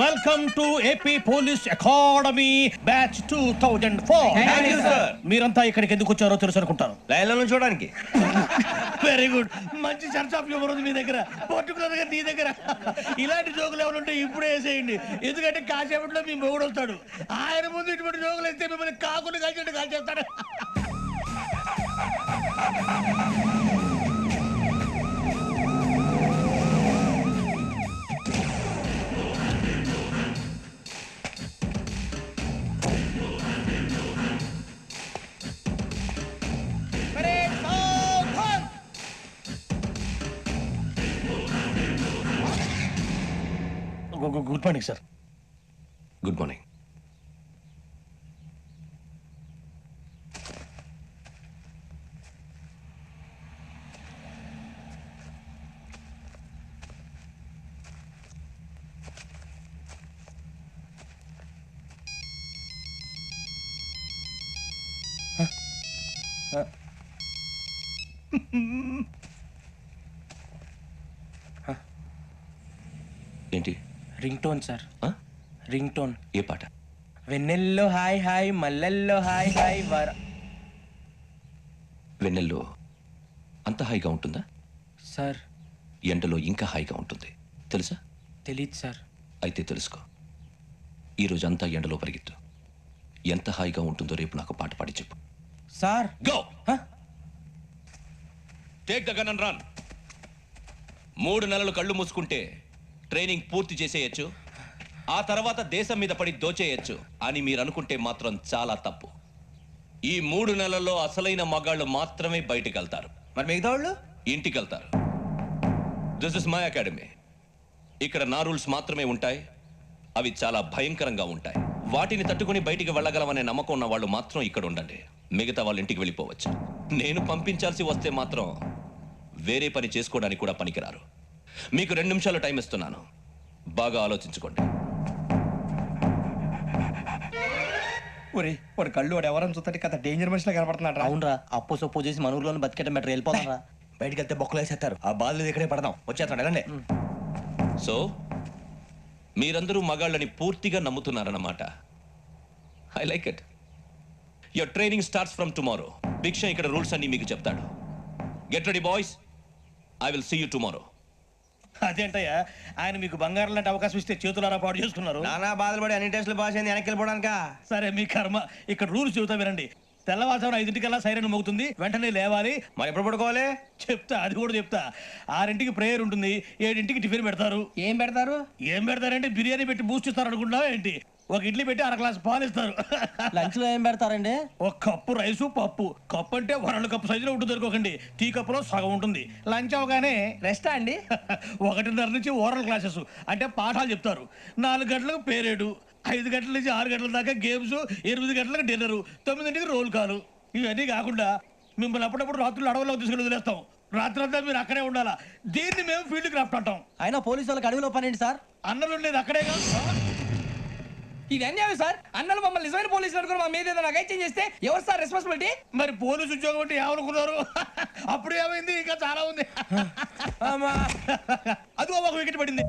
Welcome to AP police academy batch 2004. మీరంతా ఇక్కడికి ఎందుకు వచ్చారో తెలుసు అనుకుంటాను. లైన్లో చూడడానికి. Very good. మంచి చర్చ ఆఫ్ హ్యూమర్ ఉంది మీ దగ్గర, పర్టికులర్ గా నీ దగ్గర. ఇలాంటి జోకులు ఎవరు ఉంటే ఇప్పుడే వేసేయండి, ఎందుకంటే కాసేపట్లో మీ మొగుడు వస్తాడు. ఆయన ముందు ఇటువంటి జోకులు వేస్తే మిమ్మల్ని కాకుండా కాల్చేట్టు కాల్చేస్తాడు. Good morning sir. Good morning. ఏంటి? Ring tone sir. Ring tone. ఏ పాట? వెన్నెల్లో హాయ్ హాయ్ మల్లెల్లో హాయ్ హాయ్ వర. వెన్నెల్లో అంత హాయిగా ఉంటుందా సార్? ఎండలో ఇంకా హాయిగా ఉంటుంది తెలుసా? తెలీదు సార్. అయితే తెలుసుకో. ఈరోజు అంతా ఎండలో పరిగెత్తు. ఎంత హాయిగా ఉంటుందో రేపు నాకు పాట పాడి చెప్పు. Sir go. Take the gun and run. 3 నెలలు కళ్ళు మూసుకుంటే ట్రైనింగ్ పూర్తి చేసేయచ్చు, ఆ తర్వాత దేశం మీద పడి దోచేయచ్చు అని మీరు అనుకుంటే మాత్రం చాలా తప్పు. ఈ 3 నెలల్లో అసలైన మగాళ్ళు మాత్రమే బయటికి వెళ్తారు. మరి మిగతా వాళ్ళు ఇంటికి వెళ్తారు. This is my academy. ఇక్కడ నా రూల్స్ మాత్రమే ఉంటాయి. అవి చాలా భయంకరంగా ఉంటాయి. వాటిని తట్టుకుని బయటికి వెళ్ళగలమనే నమ్మకం ఉన్న వాళ్ళు మాత్రం ఇక్కడ ఉండండి. మిగతా వాళ్ళు ఇంటికి వెళ్ళిపోవచ్చు. నేను పంపించాల్సి వస్తే మాత్రం వేరే పని చేసుకోవడానికి కూడా పనికిరారు. మీకు 2 నిమిషాలు టైం ఇస్తున్నాను, బాగా ఆలోచించుకోండి. వాడు కళ్ళు వాడు ఎవరైనా చూస్తే కదా డేంజర్ మనిషిలో కనపడుతున్నాడు. అవునరా, అప్పు సొప్పు చేసి మన ఊర్లో బతికేట బెటర్ వెళ్ళిపోతారా. బయటికి వెళ్తే బొక్కలు వేసేస్తారు. ఆ బాధలు ఇక్కడే పడదాం. వచ్చేస్తాడు వెళ్ళండి. సో మీరందరూ మగాళ్ళని పూర్తిగా నమ్ముతున్నారన్నమాట. I like it. Your training starts from tomorrow. Bhiksha ఇక్కడ రూల్స్ అన్ని మీకు చెప్తాడు. Get ready boys, I will see you tomorrow. అదేంటయ్యా, ఆయన మీకు బంగారం లాంటి అవకాశం ఇస్తే చేతులారా పాటు చేసుకున్నారు. నానా బాధలు పడి అన్ని టెస్టులు పాస్ అయింది, వెనక్కి వెళ్ళిపోవడానికా? సరే మీ కర్మ. ఇక్కడ రూల్స్ చెబుతా వినండి. తెల్లవారుజామున 5 సైరన్ మోగుతుంది, వెంటనే లేవాలి. మరి ఎప్పుడు పడుకోవాలి చెప్తా, అది కూడా చెప్తా. 6 ప్రేయర్ ఉంటుంది, 7 టిఫిన్ పెడతారు. ఏం పెడతారు? ఏం పెడతారంటే బిర్యానీ పెట్టి బూస్ట్ ఇస్తారు అనుకుంటున్నావా ఏంటి? ఒక ఇడ్లీ పెట్టి 1 గ్లాస్ పాలు ఇస్తారు. లంచ్ లో ఏం పెడతారండి? ఒక కప్పు రైసు పప్పు. కప్పు అంటే 1 కప్పు సైజులో ఉంటుంది అనుకోకండి. టీ కప్పులో సగం ఉంటుంది. లంచ్ అవగానే రెస్టా అండి? 1:30 నుంచి ఓరల్ క్లాసెస్ అంటే పాఠాలు చెప్తారు. 4 గంటలకు పేరేడు, 5 గంటల నుంచి 6 గంటల దాకా గేమ్స్, 8 గంటలకు డిన్నర్, 9 రోల్ కాలు. ఇవన్నీ కాకుండా మిమ్మల్ని అప్పుడప్పుడు రాత్రులు అడవుల్లో తీసుకెళ్ళి వదిలేస్తాం. రాత్రి అంతా మీరు అక్కడే ఉండాలా. దీన్ని మేము ఫీల్డ్ క్రాఫ్ట్ అంటాం. అయినా పోలీసు వాళ్ళకి అడవిలో పని ఏంటి సార్? అన్నలు ఉండేది అక్కడే కాదు. ఇది అన్యాయం సార్. అన్నలు మమ్మల్ని నిజమైన పోలీసులు అనుకుని మా మీద ఏదైనా చేంజ్ చేస్తే ఎవరు సార్ రెస్పాన్సిబిలిటీ? మరి పోలీసు ఉద్యోగం అంటే ఏమనుకున్నారు? అప్పుడు ఏమైంది? ఇంకా చాలా ఉంది. అది ఒక వికెట్ పడింది.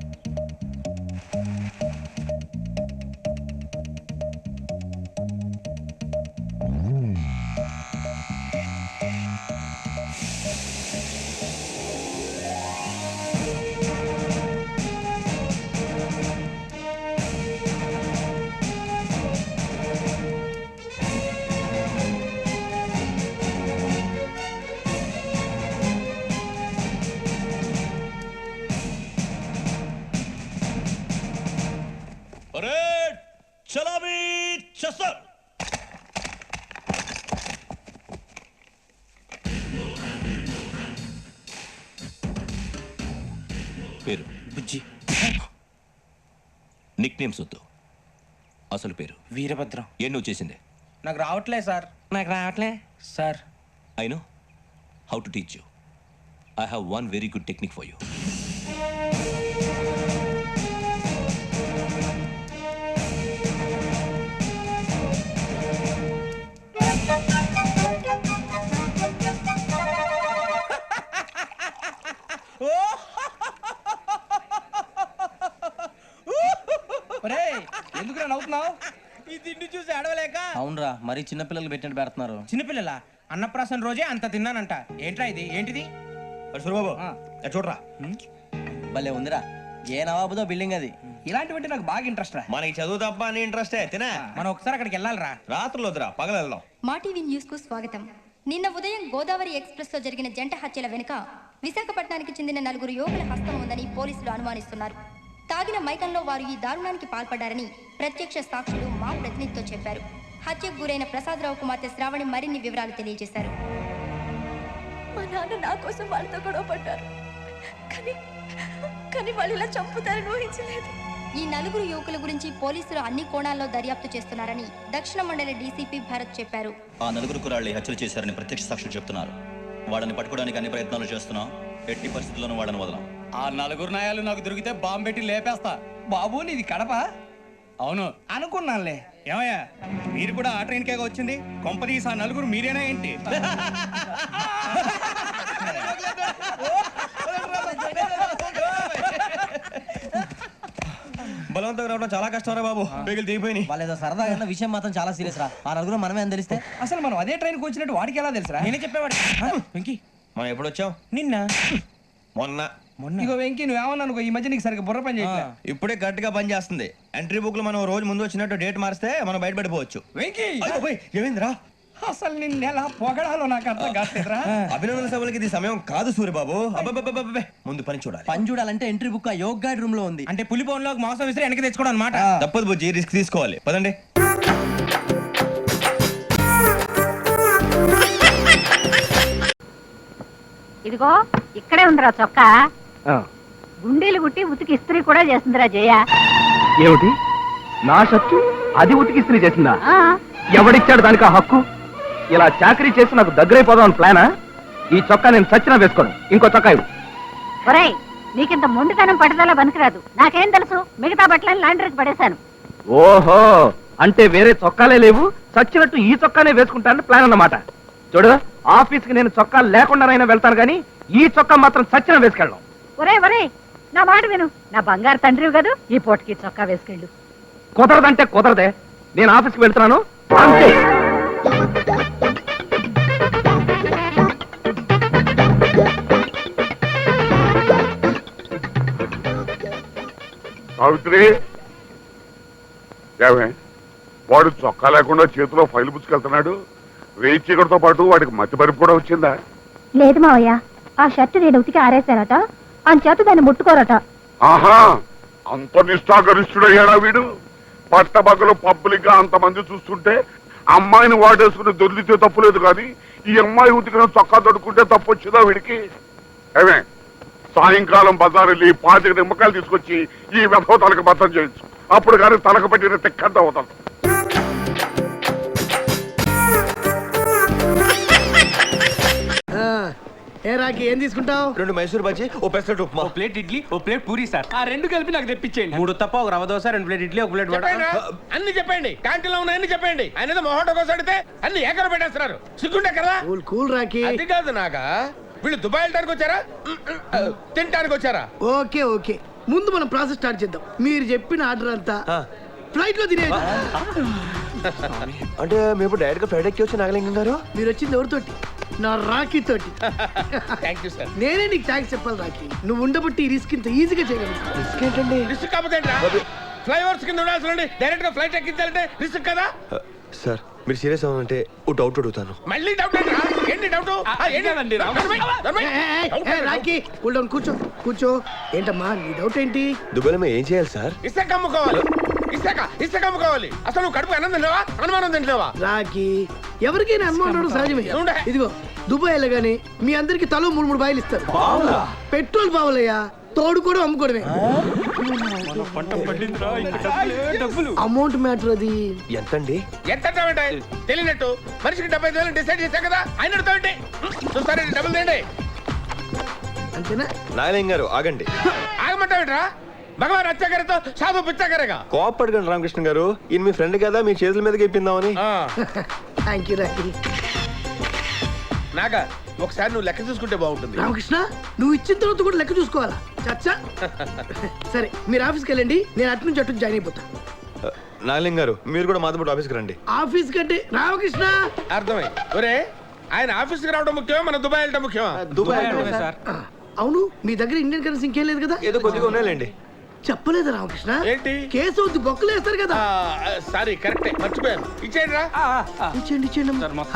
చలాబీ చసర్. పేరు బుజ్జి. నిక్ నేమ్స్ వద్దు, అసలు పేరు. వీరభద్రం. ఏ నువ్వు చేసింది? నాకు రావట్లే సార్. నాకు రావట్లే sir. I know how to teach you. I have one very good technique for you. ఒరేయ్ ఎందుకురా నవ్వుతున్నావు? ఈ తిండి చూసి అడవలేక. అవునరా మరీ చిన్నపిల్లలు పెట్టినట్టు పెడుతున్నారు. చిన్నపిల్లల అన్నప్రాసన రోజే అంత తిన్నానంట. ఏంట్రా ఇది? ఏంటిది? సూరిబాబు చూడరా, భలే ఉందిరా. ఏ నవాబుదో బిల్డింగ్ అది. ఇలాంటివంటే నాకు బాగా ఇంట్రెస్ట్ రా. మనకి చదువు తప్ప అని ఇంట్రెస్టే తినా. మనం ఒకసారి అక్కడికి వెళ్ళాలిరా. రాత్రులు వద్దురా, పగలు వెళ్దాం. మా టీవీ న్యూస్ కు స్వాగతం. నిన్న ఉదయం గోదావరి ఎక్స్ప్రెస్ లో జరిగిన జంట హత్యల వెనుక విశాఖపట్నానికి చెందిన 4 యువకుల హస్తం ఉందని పోలీసులు అనుమానిస్తున్నారు. తాగిన మైకంలో వారు ఈ దారుణానికి పాల్పడ్డారని ప్రత్యక్ష సాక్షులు మా ప్రతినిధితో చెప్పారు. హత్యకు గురైన ప్రసాదరావు కుమార్తె శ్రావణి మరిన్ని వివరాలు తెలియజేశారు. మా నాన్న నా కోసం వాళ్ళతో గొడవ పడ్డారు, కానీ వాళ్ళు ఇలా చంపుతారని ఊహించలేదు. ఈ 4 యువకుల గురించి పోలీసులు అన్ని కోణాల్లో దర్యాప్తు చేస్తున్నారని దక్షిణ మండలి డీసీపీ భరత్ చెప్పారు. ఆ 4 కుర్రాళ్ళు హత్యలు చేశారని ప్రత్యక్ష సాక్షులు చెప్తున్నారు. వాళ్ళని పట్టుకోవడానికి అన్ని ప్రయత్నాలు చేస్తున్నాం. ఎట్టి పరిస్థితుల్లోనూ వాళ్ళని వదలం. ఆ 4 నాయాలు నాకు దొరికితే బాంబు పెట్టి లేపేస్తా. బాబు నీది కడప? అవును అనుకున్నానులే. ఏమయ్యా, మీరు కూడా ఆ ట్రైన్ కేగా వచ్చింది? కొంపదీసి ఆ 4 మీరేనా ఏంటి? బలవంతంగా రావడం చాలా కష్టం రా బాబు. బేగులు దిగిపోయినాయి. వాళ్ళేదో సరదాగా విషయం మాత్రం చాలా సీరియస్ రా. ఆ 4 మనమే అని తెలిస్తే అసలు మనం అదే ట్రైన్కి వచ్చినట్టు వాడికి ఎలా తెలుసురా? నేనే చెప్పేవాడు. వెంకీ మనం ఎప్పుడు వచ్చాం? నిన్న మొన్న. ఇగో వెంకీ నువ్వేమన్నా అనుకో, ఈ మధ్య నీకు సరిగ్గా బుర్ర పని చేయట్లే. ఇప్పుడే కరెక్ట్ గా పని చేస్తుంది. ఎంట్రీ బుక్ లో మనం రోజు ముందు వచ్చినట్టు డేట్ మారిస్తే మనం బయటపడిపోవచ్చు. వెంకీ ఏమైందిరా? అసలు నిన్న ఎలా పొగడాలో నాకు అర్థం కాట్లేదురా. అభినందన సభలకి ఇది సమయం కాదు సూర్యబాబు. అబ్బబ్బబ్బబ్బబ్బే, ముందు పని చూడాలి. పని చూడాలంటే ఎంట్రీ బుక్ ఆ యోగ్ గైడ్ రూమ్ లో ఉంది. అంటే పులి బోన్లోకి మాంసం విసిరి వెనక్కి తెచ్చుకోవడం అనమాట. తప్పదు బుజ్జి, రిస్క్ తీసుకోవాలి. పదండి. ఇదిగో ఇక్కడే ఉందిరా చొక్కా. గుండీలు గుట్టి ఉతికి ఇస్త్రీ కూడా చేస్తుందిరా జయ. ఏమిటి నా షర్టు అది ఉతికి ఇస్త్రీ చేసిందా? ఆ, ఎవడిచ్చాడు దానికి ఆ హక్కు? ఇలా చాకరీ చేసి నాకు దగ్గరైపోదాం ప్లానా? ఈ చొక్కా నేను చచ్చినా వేసుకోను. ఇంకో చొక్కా ఇవ్వు. ఒరేయ్ నీకింత మొండితనం పట్టుదల పనికిరాదు. నాకేం తెలుసు, మిగతా బట్టలని లాండ్రీకి పడేశాను. ఓహో, అంటే వేరే చొక్కాలే లేవు, చచ్చినట్టు ఈ చొక్కానే వేసుకుంటానని ప్లాన్ అన్నమాట. చూడు, ఆఫీస్కి నేను చొక్కా లేకుండానైనా వెళ్తాను, కానీ ఈ చొక్కా మాత్రం చచ్చినా వేసుకెళ్ళాం. ఒరేయ్ నా మాట విను. నా బంగారు తండ్రివి కాదు, ఈ పూటకి చొక్కా వేసుకెళ్ళు. కుదరదంటే కుదరదే. నేను ఆఫీస్కి వెళ్తున్నాను అంతే. సావిత్రి, ఏమే వాడు చొక్కా లేకుండా చేతిలో ఫైల్ పుచ్చుకెళ్తున్నాడు. రేయి చీకటితో పాటు వాడికి మతి పరిపు కూడా వచ్చిందా? లేదు మావయ్య, ఆ షర్ట్ నేను ఉతికి ఆరేశారట, అంచేత దాన్ని ముట్టుకోరట. ఆహా, అంత నిష్ఠాగరిష్ఠుడయ్యాడా వీడు? పట్టబగలు పబ్లిక్ గా అంతమంది చూస్తుంటే అమ్మాయిని వాడేసుకుని దొరికితే తప్పులేదు, కానీ ఈ అమ్మాయి ఉతికిన చొక్కా దొడుకుంటే తప్పు వచ్చిందా వీడికి? ఏమే, సాయంకాలం బజారెళ్ళి 25 నిమ్మకాయలు తీసుకొచ్చి ఈ వ్యధ తలకు బద్దం చేయొచ్చు. అప్పుడు కానీ తలకు పట్టిన తెక్కంత అవుతాం. ఏ రాకి ఏం తీసుకుంటావు? 2 మైసూర్ బజ్జీ, ఓ పెసరట్ ఉప్మా, ప్లేట్ ఇడ్లీ, ఓ ప్లేట్ పూరి సార్. ఆ 2 కలిపి నాకు తెప్పించేయండి. 3 తప్ప ఒక రవ్వ దోశ, 2 ప్లేట్ ఇడ్లీ, 1 ప్లేట్ వడ. అన్ని చెప్పండి, క్యాంటీన్ లో ఉన్నాయని చెప్పండి. ఆయన మొహోటో కోసం అడిగితే అన్ని ఏకర పెట్టేస్తున్నారు. సిగ్గుంటే కదా. కూల్ రాకి. అది కాదు నాగా, వీళ్ళు దుబాయ్ వెళ్ళడానికి వచ్చారా తినడానికి వచ్చారా? ఓకే ముందు మనం ప్రాసెస్ స్టార్ట్ చేద్దాం. మీరు చెప్పిన ఆర్డర్ అంతా ఫ్లైట్ లో తినే. అంటే మేము డైరెక్ట్ గా ఫ్లైట్ ఎక్కి వచ్చి నాగలింగం గారు. మీరు వచ్చింది ఎవరితోటి? నా రాఖీ తోటి. Thank you sir. నేనే నీకు థ్యాంక్స్ చెప్పాలి రాఖీ. నువ్వు ఉండబట్టి ఈ రిస్క్ ఇంత ఈజీగా చేయగలుగుతావు. రిస్క్ ఏంటండి? రిస్క్ కాకపోతే ఫ్లైఓవర్స్ కింద ఉండాల్సిన డైరెక్ట్ గా ఫ్లైట్ ఎక్కించాలంటే రిస్క్ కదా సార్, మీరు సీరియస్ అంటే ఓ డౌట్ అడుగుతాను. మళ్ళీ డౌట్ ఏంటి డౌట్? రాఖీ కూల్ డౌన్, కూర్చో. ఏంటమ్మా నీ డౌట్ ఏంటి? దుబాయ్లో ఏం చేయాలి సార్? ఇసుక అమ్ముకోవాలి. ఇసుక అమ్ముకోవాలి. అసలు నువ్వు కడుపు అన్నం తింటావా, అనుమానం తింటావా? రాఖీ, ఎవరికైనా అనుమానం సహజమే. ఇదిగో దుబాయ్ వెళ్ళగానే మీ అందరికి తలో 3 బాయిలు ఇస్తారు. పెట్రోల్ బావులయ్యా, తోడు కూడా అమ్ముకోవడమే. అమౌంట్ మ్యాటర్ అది ఎంతండి? ఎంత తెలియనట్టు మనిషికి 75,000 డిసైడ్ చేశా కదా ఆయన అడుగుతామండి చూస్తారా డబ్బులు తేండి అంతేనా? నాగలింగం గారు ఆగండి. ఆగమంటావేంట్రా భగవాన్ అత్యాకరతో సాధు పిచ్చాకరగా కోపడగండి రామకృష్ణ గారు, ఈయన మీ ఫ్రెండ్ కదా, మీ చేతుల మీదకి ఇప్పిందామని. Thank you Rakhi. నాగా ఒకసారి నువ్వు లెక్క చూసుకుంటే బాగుంటుంది. రామకృష్ణ నువ్వు ఇచ్చిన తర్వాత కూడా లెక్క చూసుకోవాలా? చచ్చా. సరే మీరు ఆఫీస్కి వెళ్ళండి, నేను అటు నుంచి అటు జాయిన్ అయిపోతా. నాగలింగం గారు మీరు కూడా మాతో పాటు ఆఫీస్కి రండి. ఆఫీస్ కంటే రామకృష్ణ అర్థమై ఒరే ఆయన ఆఫీస్కి రావడం ముఖ్యమా మన దుబాయ్ వెళ్ళడం ముఖ్యమా? దుబాయ్ అవును మీ దగ్గర ఇండియన్ కరెన్సీ ఇంకేం లేదు కదా? ఏదో కొద్దిగా ఉన్నాయండి. చెప్పలేదు రామకృష్ణ. ఏంటి కేసు వద్దు బొక్కలు వేస్తారు కదా. సారీ కరెక్టే మర్చిపోయాను. ఇచ్చేయండి రా. ఇచ్చేయండి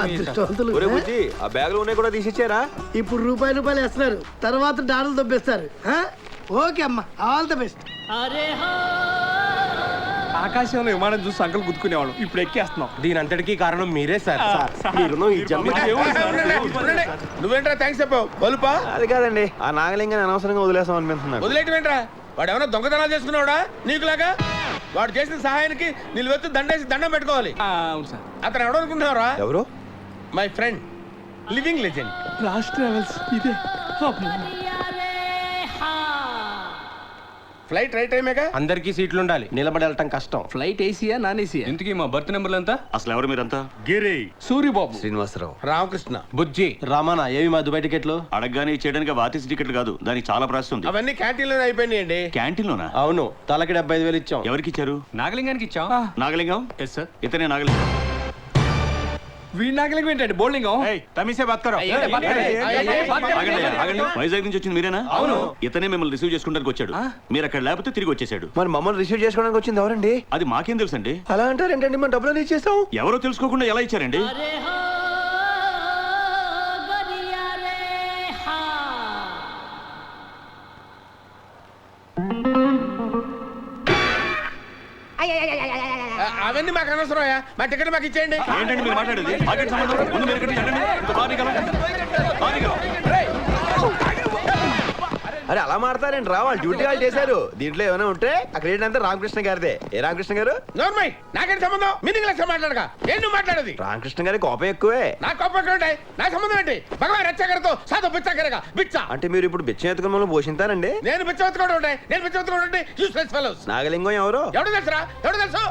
అదృష్టవంతులు. ఒరే బుజ్జి, ఆ బ్యాగ్ లో ఉన్నాయి కూడా తీసిచ్చారా? ఇప్పుడు రూపాయలు వేస్తున్నారు, తర్వాత డాలర్లు దొబ్బేస్తారు. ఓకే అమ్మా, ఆల్ ద బెస్ట్. ఆకాశంలో విమానం చూసి అంకలు గుర్తుకునేవాళ్ళం, ఇప్పుడు ఎక్కేస్తున్నాం. దీని అంతటికీ కారణం మీరే సార్. నువ్వేంట్రా థ్యాంక్స్ చెప్పావు బలుపా? అది కాదండి, ఆ నాగలింగాన్ని అనవసరంగా వదిలేసాం అనిపిస్తున్నాడు. వదిలేయటమేంట్రా? వాడు ఏమైనా దొంగతనాలు చేసుకున్నాడా నీకులాగా? వాడు చేసిన సహాయానికి నిలువెత్తు దండేసి దండం పెట్టుకోవాలి. అవును సార్. అతను ఎవడనుకుంటున్నారా? ఎవరు? My friend, living legend. Raj travels ఇదే. ఫ్లైట్ రైట్ టైమేగా? అందరికీ సీట్లు ఉండాలి, నిలబడి వెళ్ళటం కష్టం. ఫ్లైట్ ఏసీయా నాన్ ఏసీయా? ఇంతకీ మా బర్త్ నెంబర్లు ఎంత? అసలు ఎవరు మీరంతా? గిరి, సూరిబాబు, శ్రీనివాసరావు, రామకృష్ణ, బుజ్జి, రామానా. ఏవి మా దుబాయ్ టికెట్లు? అడగగానే చేయడానికి ఆర్టీసీ టికెట్లు కాదు, దానికి చాలా ప్రాసెస్ ఉంది. అవన్నీ క్యాంటీన్ లోనే అయిపోయినాయండి. క్యాంటీన్ లోనా? అవును, తలకి 75,000 ఇచ్చాం. ఎవరికి ఇచ్చారు? నాగలింగానికి ఇచ్చాం. నాగలింగం? Yes sir. ఇతనే నాగలింగం. వీడి నాగలింగం ఏంటండి? బోల్డింగం. వైజాగ్ నుంచి వచ్చింది మీరేనా? అవును. ఇతనే మిమ్మల్ని రిసీవ్ చేసుకోవడానికి వచ్చాడు. మీరు అక్కడ లేకపోతే తిరిగి వచ్చేసాడు. మరి మమ్మల్ని రిసీవ్ చేసుకోవడానికి వచ్చింది ఎవరండి? అది మాకేం తెలుసండి. అలా అంటారు ఏంటండి? మన డబ్బులు ఇచ్చేసాం. ఎవరో తెలుసుకోకుండా ఎలా ఇచ్చారండి? అవన్నీ మాకు అనవసరం. మా టికెట్ మాకు ఇచ్చేయండి. ఏంటండి మీరు మాట్లాడేది? మాకేంటి సంబంధం? ముందు మీరు ఎక్కడికి వెళ్ళండి. ఇంత బానిగలం. అరే అలా మాడతారండి రా, వాళ్ళు డ్యూటీ వాళ్ళు చేశారు. దీంట్లో ఏమైనా ఉంటే అక్కడ ఏంటంటే రామకృష్ణ గారిదే. ఏ రామకృష్ణ గారు? నోర్మై, నాకేంటి సంబంధం? మీనింగ్ లెక్క మాట్లాడగా ఏం నువ్వు మాట్లాడేది? రామకృష్ణ గారి కోపం ఎక్కువే. నా కోపం ఎక్కడ ఉంటాయి? నా సంబంధం ఏంటి? భగవాన్ రచ్చగరతో సాధు పిచ్చాకరగా బిచ్చా. అంటే మీరు ఇప్పుడు బిచ్చం ఎత్తుకుని మమ్మల్ని పోషించారండి? నేను బిచ్చవెత్తుకోవడం ఉంటాయి, నేను బిచ్చవెత్తుకోవడం ఉంటాయి. Useless fellows. నాగలింగం ఎవరు? ఎవడు తెలుసురా? ఎవడు తెలుసు?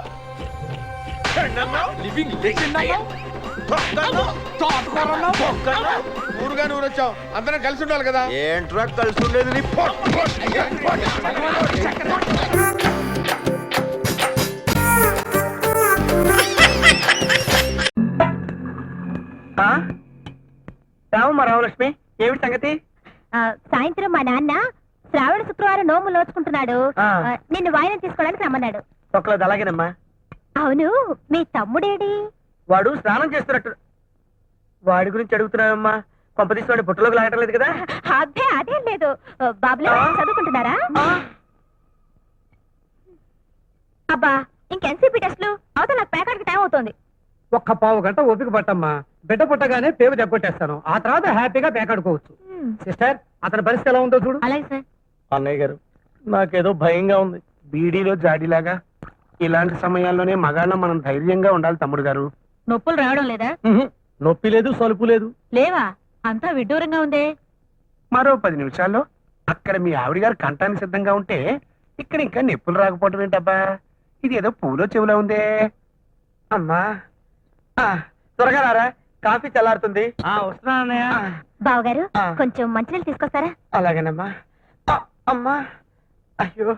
ఊరుగా నువ్వు వచ్చావు, అందరం కలిసి ఉండాలి కదా. ఏంట్రా కలిసి ఉండేది? నీ రామలక్ష్మి, ఏమిటి సంగతి? సాయంత్రం మా నాన్న శ్రావణ శుక్రవారం నోము లోచుకుంటున్నాడు. నిన్ను వాయినం తీసుకోవడానికి రమ్మన్నాడు. ఒక్కలేదు. అలాగేనమ్మా. అవును, మీ తమ్ముడేడి? వాడు స్నానం చేస్తున్నట్టు. వాడి గురించి అడుగుతున్నావమ్మా? పంపదీసి వాడి బుట్టలోకి లాగటం లేదు కదా? అదే అదేం లేదు. బాబులో చదువుకుంటున్నారా? అబ్బా, ఇంకెన్సీపీ టెస్ట్లు అవతల నాకు పేకాడికి టైం అవుతోంది. ఒక్క పావు గంట ఓపిక పట్టమ్మా. బిడ్డ పుట్టగానే పేరు దెబ్బకొట్టేస్తాను. ఆ తర్వాత హ్యాపీగా పేకాడుకోవచ్చు. సిస్టర్, అతని పరిస్థితి ఎలా ఉందో చూడు. అలాగే సార్. అన్నయ్య గారు, నాకేదో భయంగా ఉంది. బీడీలో జాడీలాగా. ఇలాంటి సమయాల్లోనే మగాళ్ళం మనం ధైర్యంగా ఉండాలి తమ్ముడు గారు. నొప్పులు రావడం లేదా? నొప్పి లేదు, సలుపు లేదు. లేవా? అంతా విడ్డూరంగా ఉందే. మరో 10 నిమిషాల్లో అక్కడ మీ ఆవిడ గారు కంటానికి సిద్ధంగా ఉంటే ఇక్కడ ఇంకా నొప్పులు రాకపోవటం ఏంటబ్బా? ఇది ఏదో పూలో చెవులో ఉందే. అమ్మా త్వరగా రారా, కాఫీ చల్లారుతుంది. వస్తున్నా. బావగారు, కొంచెం మంచినీళ్ళు తీసుకొస్తారా? అలాగేనమ్మా. అమ్మా, అయ్యో.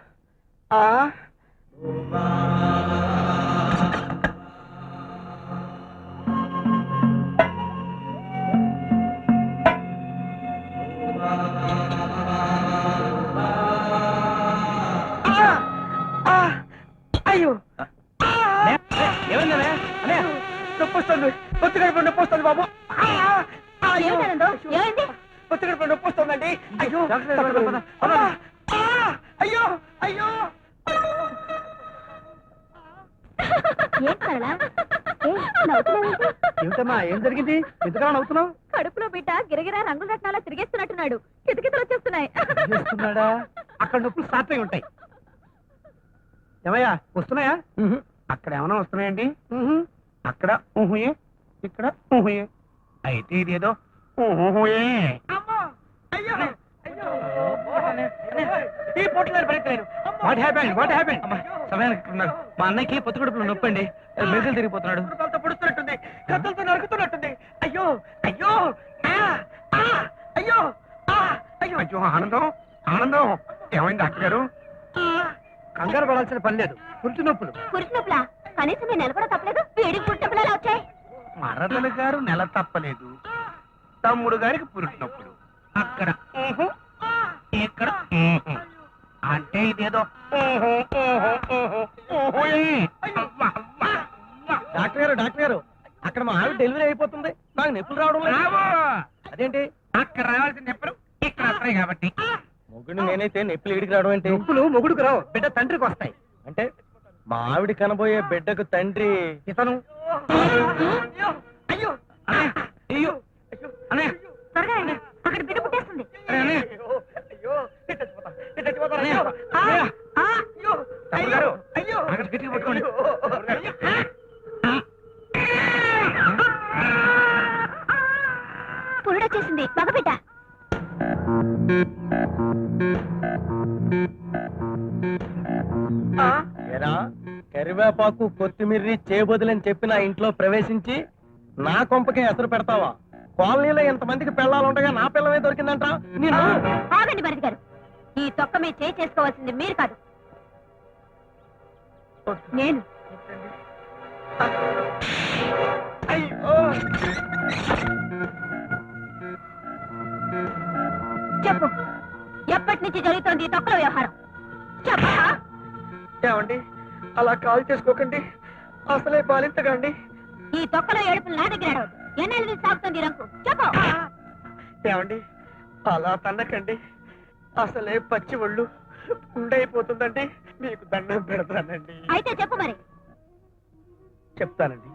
అయ్యో, ఏమైందనే? నొప్పి వస్తుంది. పొత్తి గడప నొప్పి వస్తుంది బాబు. పొత్తి గడప నొప్పి వస్తుందండి. అయ్యో అయ్యో అయ్యో. ఏమిటమ్మా, ఏం జరిగింది? ఎంతగా నవ్వుతున్నావు? కడుపులో బిడ్డ గిరగిరా రంగుల రత్నాలా తిరిగేస్తున్నట్టున్నాడు. కితకితలు వచ్చేస్తున్నాయి. చేస్తున్నాడా? అక్కడ నొప్పులు స్టార్ట్ అయి ఉంటాయి. ఏమయ్యా వస్తున్నాయా? అక్కడ ఏమైనా వస్తున్నాయండి? అక్కడ ఊహుయే, ఇక్కడ ఊహుయే. అయితే ఇదేదో ఊహుయే. ఈ పోటీలో పరిగెత్తలేను. What happened? What happened? సమయానికి ఉన్నాడు. మా అన్నయ్యకి పొత్తుకడుపులో నొప్పండి. మెజలు తిరిగిపోతున్నాడు. పొడుస్తున్నట్టుంది, కత్తులతో నరుకుతున్నట్టుంది. అయ్యో అయ్యో అయ్యో అయ్యో. ఆనందం ఆనందం. ఏమైంది డాక్టర్ గారు? కంగారు పడాల్సిన పని లేదు. పురుటి నొప్పులు. పురుటి నొప్పులా? కనీసం నేను నెల కూడా తప్పలేదు, వీడికి పురుటి నొప్పులు ఎలా వచ్చాయి? మరదలు గారు నెల తప్పలేదు, తమ్ముడు గారికి పురుటి నొప్పులు. అక్కడ ఊహు, ఇక్కడ ఊహు. అంటే ఇదేదో ఊహు, ఊహు, ఊహు, ఊహుయే. డాక్టర్ గారు డాక్టర్ గారు, అక్కడ మా ఆవిడ డెలివరీ అయిపోతుంది, నాకు నొప్పులు రావడం లేదు. అదేంటి? అక్కడ రావాల్సిన నొప్పులు ఇక్కడ వస్తాయి కాబట్టి. మొగుడు నేనైతే నొప్పులు ఇడికి రావడం ఏంటి? నొప్పులు మొగుడుకు రావు, బిడ్డ తండ్రికి వస్తాయి. అంటే మా ఆవిడ కనబోయే బిడ్డకు తండ్రి ఇతను. అయ్యో అయ్యో అనే త్వరగా రండి, అక్కడ బిడ్డ పుట్టేస్తుంది. పట్టుకోండి. పురుడొచ్చేసింది, మగబిడ్డ. కరివేపాకు కొత్తిమీర్రి చేయబోదులని చెప్పి నా ఇంట్లో ప్రవేశించి నా కొంపకే ఎసరు పెడతావా? కాలనీలో ఎంతమందికి పిల్లలుండగా నా పిల్లమే దొరికిందంట. నేను ఆగండి భరత్ గారు, ఈ తొక్క మీద చేయి చేసుకోవాల్సింది మీరు కాదు, నేను. చెప్పు, ఎప్పటి నుంచి జరుగుతోంది ఈ తొక్కల వ్యవహారం? చెప్పా. ఏమండి అలా కాల్ చేసుకోకండి, అసలే బాలింతకండి. ఈ తొక్కలో ఏడుపులు నా దగ్గర అడవద్దు. ఎన్నెల నుంచి సాగుతుంది రంకు? చెప్పు. ఏమండి అలా తన్నకండి, అసలే పచ్చి ఒళ్ళు ఉండైపోతుందండి. మీకు దండం పెడతానండి. అయితే చెప్పు మరి. చెప్తానండి,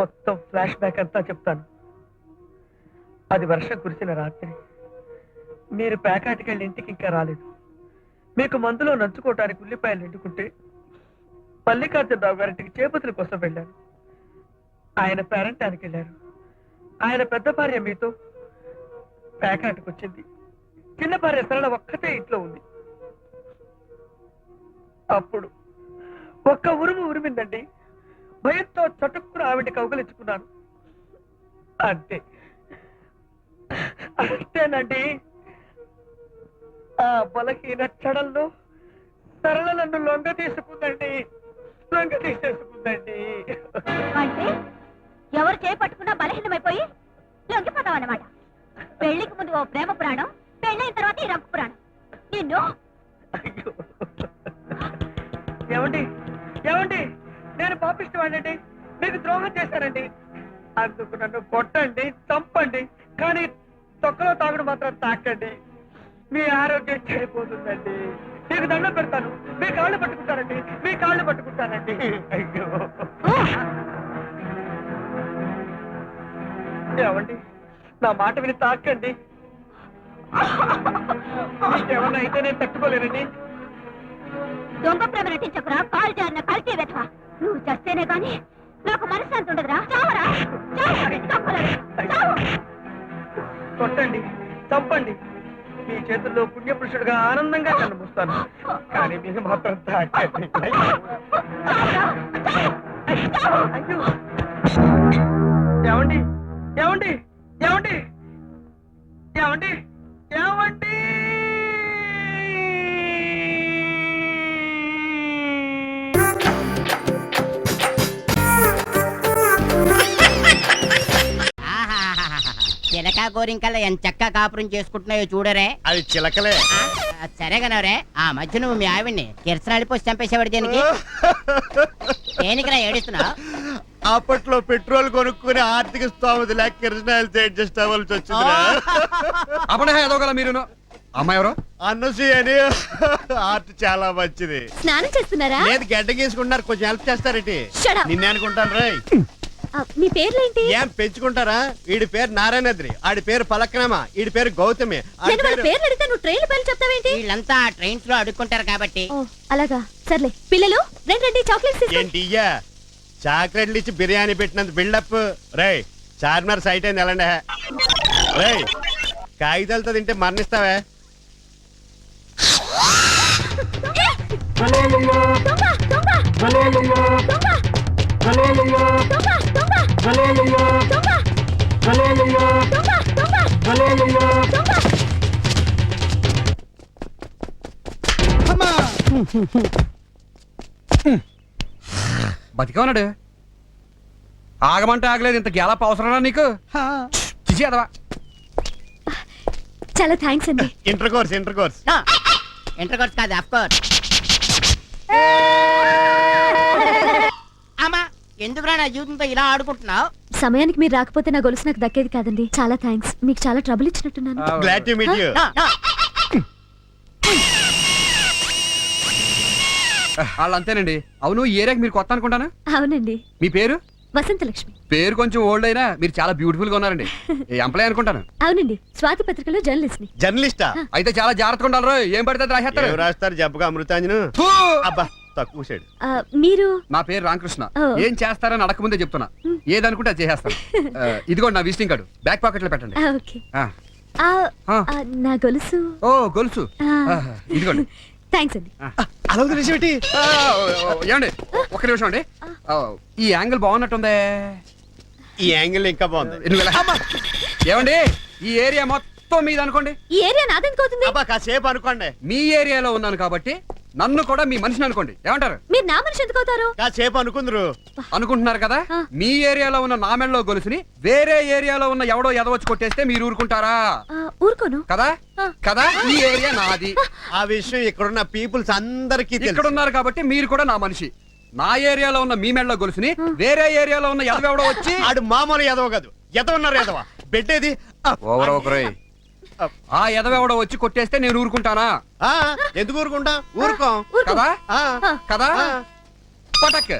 మొత్తం ఫ్లాష్ బ్యాక్ అంతా చెప్తాను. అది వర్షం కురిసిన రాత్రి. మీరు ప్యాకాటికి వెళ్ళి ఇంటికి ఇంకా రాలేదు. మీకు మందులో నంచుకోవటానికి ఉల్లిపాయలు ఎండుకుంటే మల్లికార్జునరావు గారింటికి చేపతుల కోసం వెళ్ళాను. ఆయన పేరంటానికి వెళ్ళారు. ఆయన పెద్ద భార్య మీతో ప్యాకాటికి వచ్చింది. చిన్న భార్య సరళ ఒక్కతే ఇంట్లో ఉంది. అప్పుడు ఒక్క ఉరుము ఉరిమిందండి. భయంతో చటుక్కున ఆవిడ కౌగలించుకున్నాను. అంతే అంతేనండి. ఆ బలహీన క్షణంలో సరళ నన్ను లొంగ తీసుకుందండి. అంటే ఎవరు చేపట్టుకున్నా బలహీనమైపోయి లొంగిపోతావు అన్నమాట. పెళ్లికి ముందు ఓ ప్రేమ పురాణం, పెళ్ళైన తర్వాత ఈ రంకు పురాణం. నిన్ను ఏమండి ఏమండి, నేను పాపిష్టవాడినండి, మీకు ద్రోహం చేశానండి. అందుకు నన్ను కొట్టండి, చంపండి, కానీ తొక్కలో తాగుడు మాత్రం తాకండి. మీ ఆరోగ్యం చెడిపోతుందండి. మీకు దండం పెడతాను, మీ కాళ్ళు పట్టుకుంటానండి, మీ కాళ్ళు పట్టుకుంటానండి. అయ్యో ఏమండి, నా మాట విని తాకండి. మీకేమన్నా అయితే నేను తట్టుకోలేనండి. దొంగ ప్రేమ నటించకురా, కాలు జారిన కల్తీ వెధవా. నువ్వు చస్తేనే గాని నాకు మనశ్శాంతి ఉండదురా. చావరా, కొట్టండి, చంపండి, మీ చేతుల్లో పుణ్యపురుషుడిగా ఆనందంగా కనిపిస్తాను. కానీ మీకు మాత్రం తాకండి. అయ్యో ఏమండి ఏమండి ఏమండి ఏమండి ఏమండి చిలక గోరింకల్లా ఎంత చక్కగా కాపురం చేసుకుంటున్నాయో చూడరే. అది చిలకలే. సరే కనవరే, ఆ మధ్య నువ్వు మీ ఆవిడ్ని కిరసనాలు పోసి చంపేసేవాడు దేనికి? దేనికిరా ఏడుస్తున్నావు? అప్పట్లో పెట్రోల్ కొనుక్కుని ఆర్థిక స్థోమత లేక కిరసనాయలు అడ్జస్ట్ అవ్వాల్సి వచ్చింది. మీరు అమ్మాయి ఎవరు? అన్నసి అని ఆర్ట్ చాలా మంచిది. స్నానం చేస్తున్నారా? లేదు, గడ్డ గీసుకుంటున్నారు, కొంచెం హెల్ప్ చేస్తారేంటి? Shut up. నిన్నే అనుకుంటాను రే. మీ పేర్లేంటి? ఏం పెంచుకుంటారా? వీడి పేరు నారాయణద్రి, ఆడి పేరు పలక్నామా, వీడి పేరు గౌతమి. నేను వాళ్ళ పేర్లు అడిగితే నువ్వు ట్రైన్ల పేర్లు చెప్తావేంటి? వీళ్ళంతా ట్రైన్స్ లో అడుక్కుంటారు కాబట్టి. ఓ అలాగా, సర్లే. పిల్లలు రండి రండి, చాక్లెట్స్ ఏంటి ఇయ్యా చాక్లెట్లు ఇచ్చి బిర్యానీ పెట్టినంత బిల్డప్. రేయ్ చార్మినార్ సైట్ అయింది ఎలాండే. రేయ్ కాగితాలతో తింటే మరణిస్తావే. బతిగా ఉన్నాడు. ఆగమంటే ఆగలేదు. ఇంత గ్యాలప్ అవసరమా నీకు? చిచి అదవా. చాలా థ్యాంక్స్ అండి. ఇంటర్ కోర్స్ ఇంటర్ కోర్స్ కాదు, ఆఫ్ కోర్స్. అమ్మా ఎందుకురా నా జీవితంతో ఇలా ఆడుకుంటున్నావు? సమయానికి మీరు రాకపోతే నా గొలుసు నాకు దక్కేది కాదండి. చాలా థ్యాంక్స్. మీకు చాలా ట్రబుల్ ఇచ్చినట్టున్నాను. Glad to meet you. వాళ్ళంతేనండి. అవును, ఈ ఏరియాకి మీరు కొత్త అనుకుంటాను. అవునండి. మీ పేరు? వసంతలక్ష్మి. పేరు కొంచెం ఓల్డ్ అయినా మీరు చాలా బ్యూటిఫుల్ గా ఉన్నారండి. ఎంప్లాయ్ అనుకుంటాను. అవునండి, స్వాతి పత్రికలో జర్నలిస్ట్ ని. జర్నలిస్టా? అయితే చాలా జాగ్రత్తగా ఉండాలి. ఏం పడితే అది రాసేస్తారు. ఎవరు రాస్తారు? జబ్బుగా అమృతాంజను. అబ్బా తక్కువ సైడ్. మీరు? నా పేరు రామకృష్ణ. ఓ. ఏం చేస్తారని అడగకముందే చెప్తున్నా. ఏదనుకుంటే అది చేసేస్తాను. ఇదిగోండి నా విజిటింగ్ కార్డు. బ్యాక్ పాకెట్ లో పెట్టండి. ఓకే. ఆ. నా గొలుసు. ఓ గొలుసు. ఇదిగోండి. థ్యాంక్స్ అండి. అలా వదిలేసేమిటి? ఏమండి ఒక్క నిమిషం అండి. ఈ యాంగిల్ బాగున్నట్టుందే. ఈ యాంగిల్ ఇంకా బాగుంది. ఏమండి ఈ ఏరియా మొత్తం మీద అనుకోండి. ఈ ఏరియా నాదనుకోతుంది. అబ్బా కాసేపు అనుకోండి. మీ ఏరియాలో ఉన్నాను కాబట్టి నన్ను కూడా మీ మనిషిని అనుకోండి. ఏమంటారు? మీరు నా మనిషి ఎందుకు అవుతారు? కాసేపు అనుకుందరు. అనుకుంటున్నారు కదా. మీ ఏరియాలో ఉన్న నా మెడలో గొలుసుని వేరే ఏరియాలో ఉన్న ఎవడో ఎదవచ్చి కొట్టేస్తే మీరు ఊరుకుంటారా? ఊరుకోను కదా కదా. ఈ ఏరియా నాది. ఆ విషయం ఇక్కడున్న పీపుల్స్ అందరికీ ఇక్కడ ఉన్నారు కాబట్టి మీరు కూడా నా మనిషి. నా ఏరియాలో ఉన్న మీ మెడలో గొలుసుని వేరే ఏరియాలో ఉన్న ఎదవెవడో వచ్చి ఆడు మామూలు ఎదవ కాదు. ఎదవన్నారు ఎదవ. పెట్టేది ఓవర్ ఒకరోయ్. ఆ ఎదవెవడో వచ్చి కొట్టేస్తే నేను ఊరుకుంటానా? ఎందుకు ఊరుకుంటా? ఊరుకోం కదా కదా. పటక్.